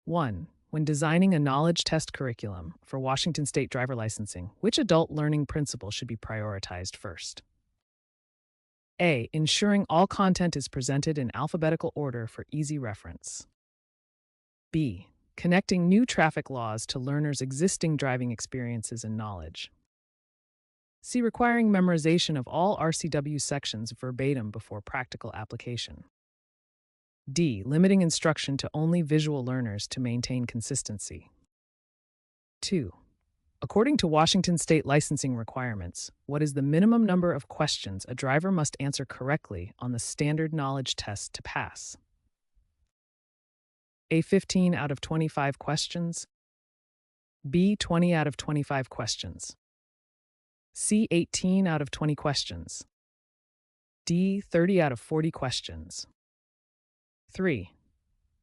1. When designing a knowledge test curriculum for Washington State driver licensing, which adult learning principle should be prioritized first? A. Ensuring all content is presented in alphabetical order for easy reference. B. Connecting new traffic laws to learners' existing driving experiences and knowledge. C. Requiring memorization of all RCW sections verbatim before practical application. D. Limiting instruction to only visual learners to maintain consistency. 2. According to Washington State licensing requirements, what is the minimum number of questions a driver must answer correctly on the standard knowledge test to pass? A. 15 out of 25 questions. B. 20 out of 25 questions. C. 18 out of 20 questions. D. 30 out of 40 questions. 3.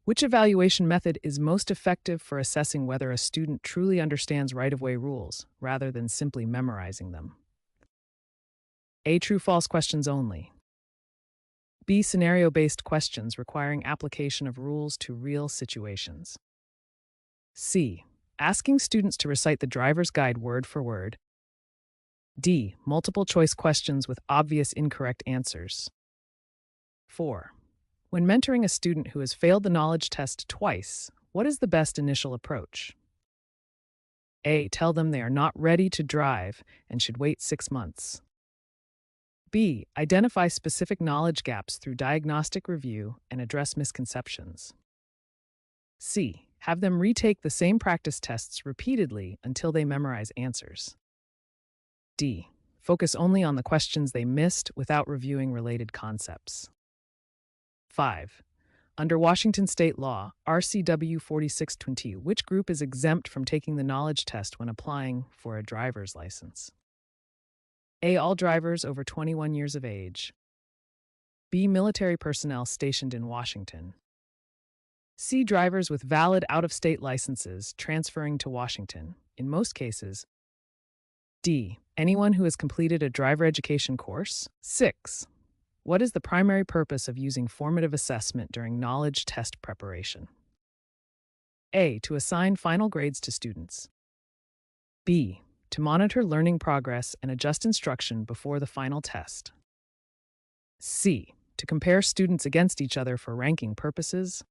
Which evaluation method is most effective for assessing whether a student truly understands right-of-way rules rather than simply memorizing them? A. True-false questions only. B. Scenario-based questions requiring application of rules to real situations. C. Asking students to recite the driver's guide word for word. D. Multiple-choice questions with obvious incorrect answers. 4. When mentoring a student who has failed the knowledge test twice, what is the best initial approach? A. Tell them they are not ready to drive and should wait 6 months. B. Identify specific knowledge gaps through diagnostic review and address misconceptions. C. Have them retake the same practice tests repeatedly until they memorize answers. D. Focus only on the questions they missed without reviewing related concepts. 5. Under Washington State law, RCW 4620, which group is exempt from taking the knowledge test when applying for a driver's license? A. All drivers over 21 years of age. B. Military personnel stationed in Washington. C. Drivers with valid out-of-state licenses transferring to Washington, in most cases. D. Anyone who has completed a driver education course. 6. What is the primary purpose of using formative assessment during knowledge test preparation? A. To assign final grades to students. B. To monitor learning progress and adjust instruction before the final test. C. To compare students against each other for ranking purposes.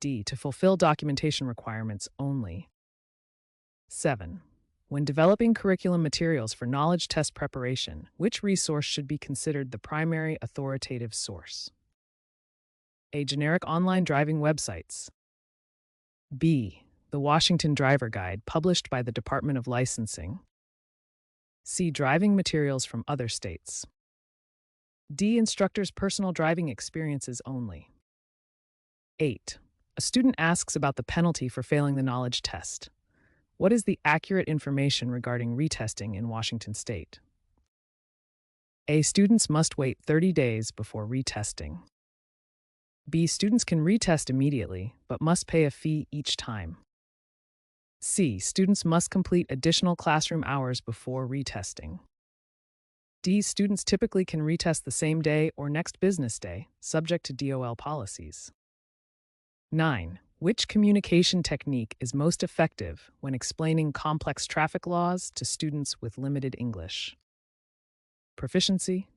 D. To fulfill documentation requirements only. 7. When developing curriculum materials for knowledge test preparation, which resource should be considered the primary authoritative source? A. Generic online driving websites. B. The Washington Driver Guide, published by the Department of Licensing. C. Driving materials from other states. D. Instructors' personal driving experiences only. 8. A student asks about the penalty for failing the knowledge test. What is the accurate information regarding retesting in Washington State? A. Students must wait 30 days before retesting. B. Students can retest immediately, but must pay a fee each time. C. Students must complete additional classroom hours before retesting. D. Students typically can retest the same day or next business day, subject to DOL policies. 9. Which communication technique is most effective when explaining complex traffic laws to students with limited English? Proficiency.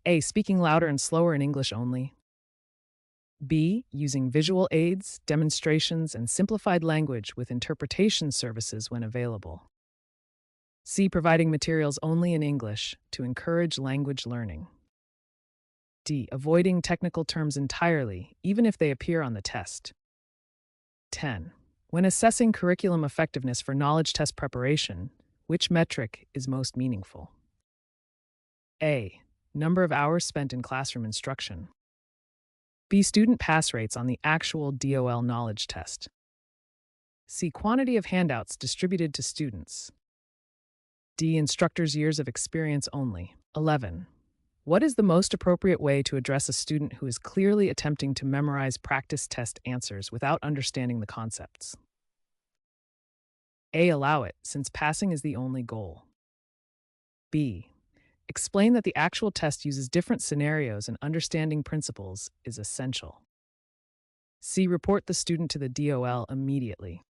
A. Speaking louder and slower in English only. B. Using visual aids, demonstrations, and simplified language with interpretation services when available. C. Providing materials only in English to encourage language learning. D. Avoiding technical terms entirely, even if they appear on the test. 10. When assessing curriculum effectiveness for knowledge test preparation, which metric is most meaningful? A. Number of hours spent in classroom instruction. B. Student pass rates on the actual DOL knowledge test. C. Quantity of handouts distributed to students. D. Instructors' years of experience only. 11. What is the most appropriate way to address a student who is clearly attempting to memorize practice test answers without understanding the concepts? A. Allow it, since passing is the only goal. B. Explain that the actual test uses different scenarios and understanding principles is essential. C. Report the student to the DOL immediately.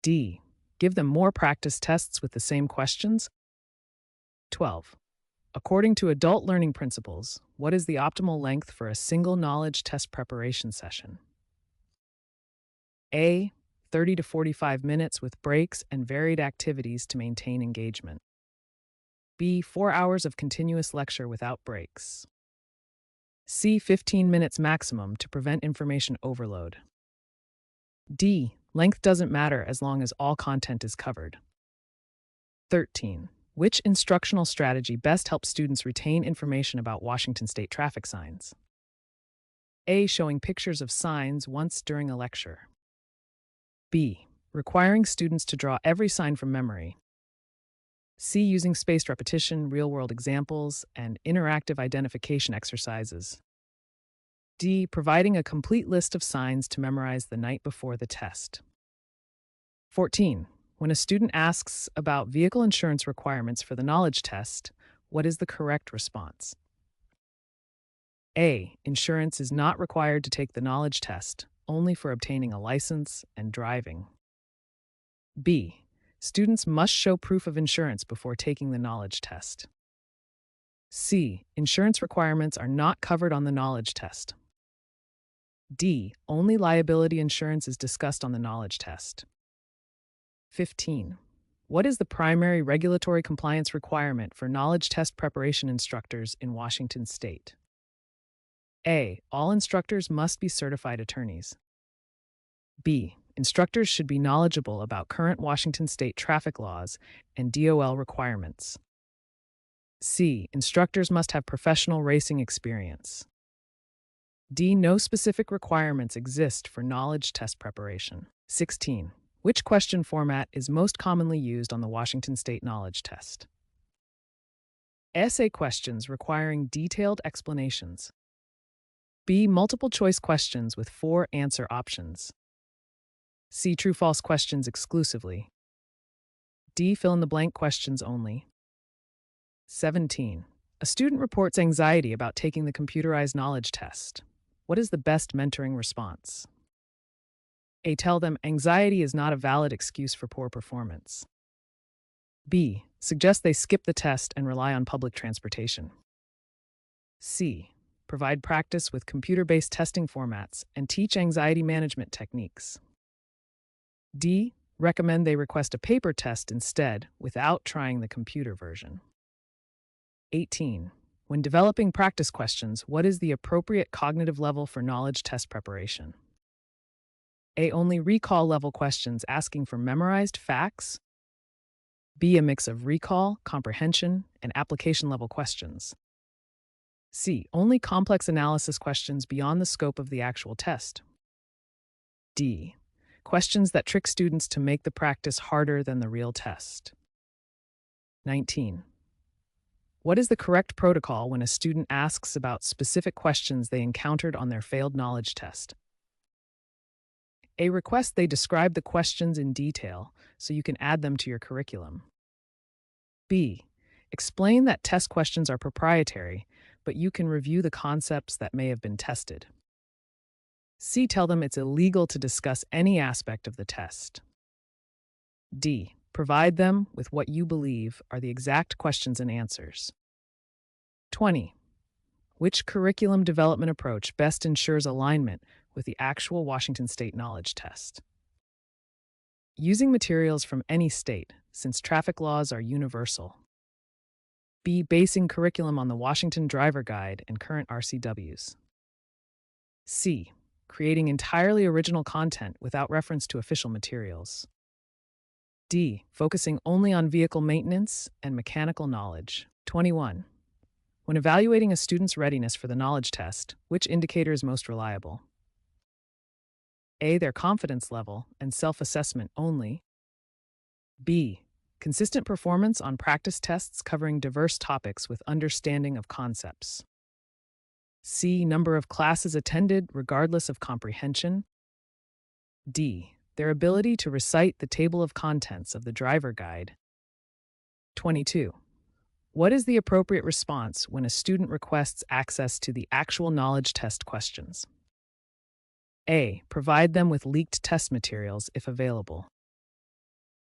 D. Give them more practice tests with the same questions. 12. According to adult learning principles, what is the optimal length for a single knowledge test preparation session? A. 30 to 45 minutes with breaks and varied activities to maintain engagement. B. 4 hours of continuous lecture without breaks. C. 15 minutes maximum to prevent information overload. D. Length doesn't matter as long as all content is covered. 13. Which instructional strategy best helps students retain information about Washington state traffic signs? A. Showing pictures of signs once during a lecture. B. Requiring students to draw every sign from memory. C. Using spaced repetition, real-world examples, and interactive identification exercises. D. Providing a complete list of signs to memorize the night before the test. 14. When a student asks about vehicle insurance requirements for the knowledge test, what is the correct response? A. Insurance is not required to take the knowledge test, only for obtaining a license and driving. B. Students must show proof of insurance before taking the knowledge test. C. Insurance requirements are not covered on the knowledge test. D. Only liability insurance is discussed on the knowledge test. 15. What is the primary regulatory compliance requirement for knowledge test preparation instructors in Washington state? A. All instructors must be certified attorneys. B. Instructors should be knowledgeable about current Washington state traffic laws and DOL requirements. C. Instructors must have professional racing experience. D. No specific requirements exist for knowledge test preparation. 16. Which question format is most commonly used on the Washington State Knowledge Test? Essay questions requiring detailed explanations. B. Multiple choice questions with 4 answer options. C. True-false questions exclusively. D. Fill-in-the-blank questions only. 17. A student reports anxiety about taking the computerized knowledge test. What is the best mentoring response? A. Tell them anxiety is not a valid excuse for poor performance. B. Suggest they skip the test and rely on public transportation. C. Provide practice with computer-based testing formats and teach anxiety management techniques. D. Recommend they request a paper test instead without trying the computer version. 18. When developing practice questions, what is the appropriate cognitive level for knowledge test preparation? A. Only recall level questions asking for memorized facts. B. A mix of recall, comprehension, and application level questions. C. Only complex analysis questions beyond the scope of the actual test. D. Questions that trick students to make the practice harder than the real test. 19. What is the correct protocol when a student asks about specific questions they encountered on their failed knowledge test? A. Request they describe the questions in detail so you can add them to your curriculum. B. Explain that test questions are proprietary, but you can review the concepts that may have been tested. C. Tell them it's illegal to discuss any aspect of the test. D. Provide them with what you believe are the exact questions and answers. 20. Which curriculum development approach best ensures alignment with the actual Washington State Knowledge Test? Using materials from any state, since traffic laws are universal. B. Basing curriculum on the Washington Driver Guide and current RCWs. C. Creating entirely original content without reference to official materials. D. Focusing only on vehicle maintenance and mechanical knowledge. 21. When evaluating a student's readiness for the knowledge test, which indicator is most reliable? A. Their confidence level and self-assessment only. B. Consistent performance on practice tests covering diverse topics with understanding of concepts. C. Number of classes attended regardless of comprehension. D. Their ability to recite the table of contents of the driver guide. 22. What is the appropriate response when a student requests access to the actual knowledge test questions? A. Provide them with leaked test materials if available.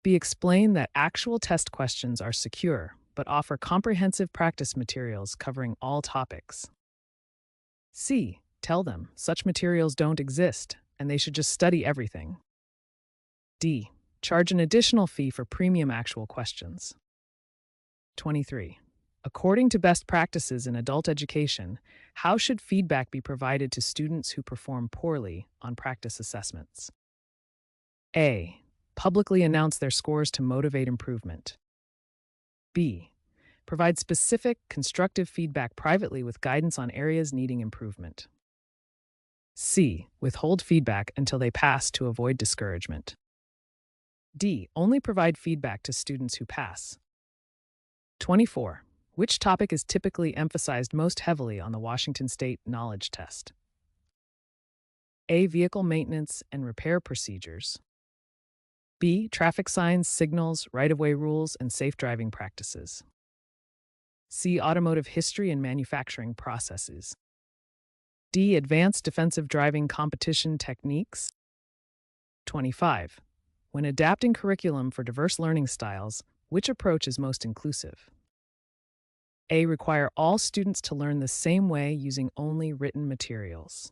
B. Explain that actual test questions are secure, but offer comprehensive practice materials covering all topics. C. Tell them such materials don't exist and they should just study everything. D. Charge an additional fee for premium actual questions. 23. According to best practices in adult education, how should feedback be provided to students who perform poorly on practice assessments? A. Publicly announce their scores to motivate improvement. B. Provide specific, constructive feedback privately with guidance on areas needing improvement. C. Withhold feedback until they pass to avoid discouragement. D. Only provide feedback to students who pass. 24. Which topic is typically emphasized most heavily on the Washington State Knowledge Test? A. Vehicle maintenance and repair procedures. B. Traffic signs, signals, right-of-way rules, and safe driving practices. C. Automotive history and manufacturing processes. D. Advanced defensive driving competition techniques. 25. When adapting curriculum for diverse learning styles, which approach is most inclusive? A. Require all students to learn the same way using only written materials.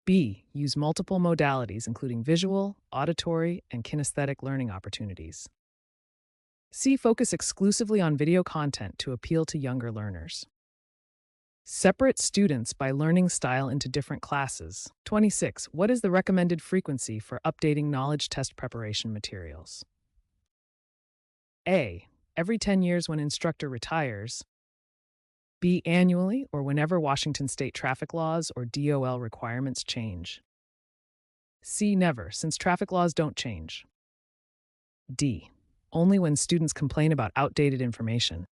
B. Use multiple modalities, including visual, auditory, and kinesthetic learning opportunities. C. Focus exclusively on video content to appeal to younger learners. Separate students by learning style into different classes. 26. What is the recommended frequency for updating knowledge test preparation materials? A. Every 10 years when instructor retires. B. Annually or whenever Washington state traffic laws or DOL requirements change. C. Never, since traffic laws don't change. D. Only when students complain about outdated information.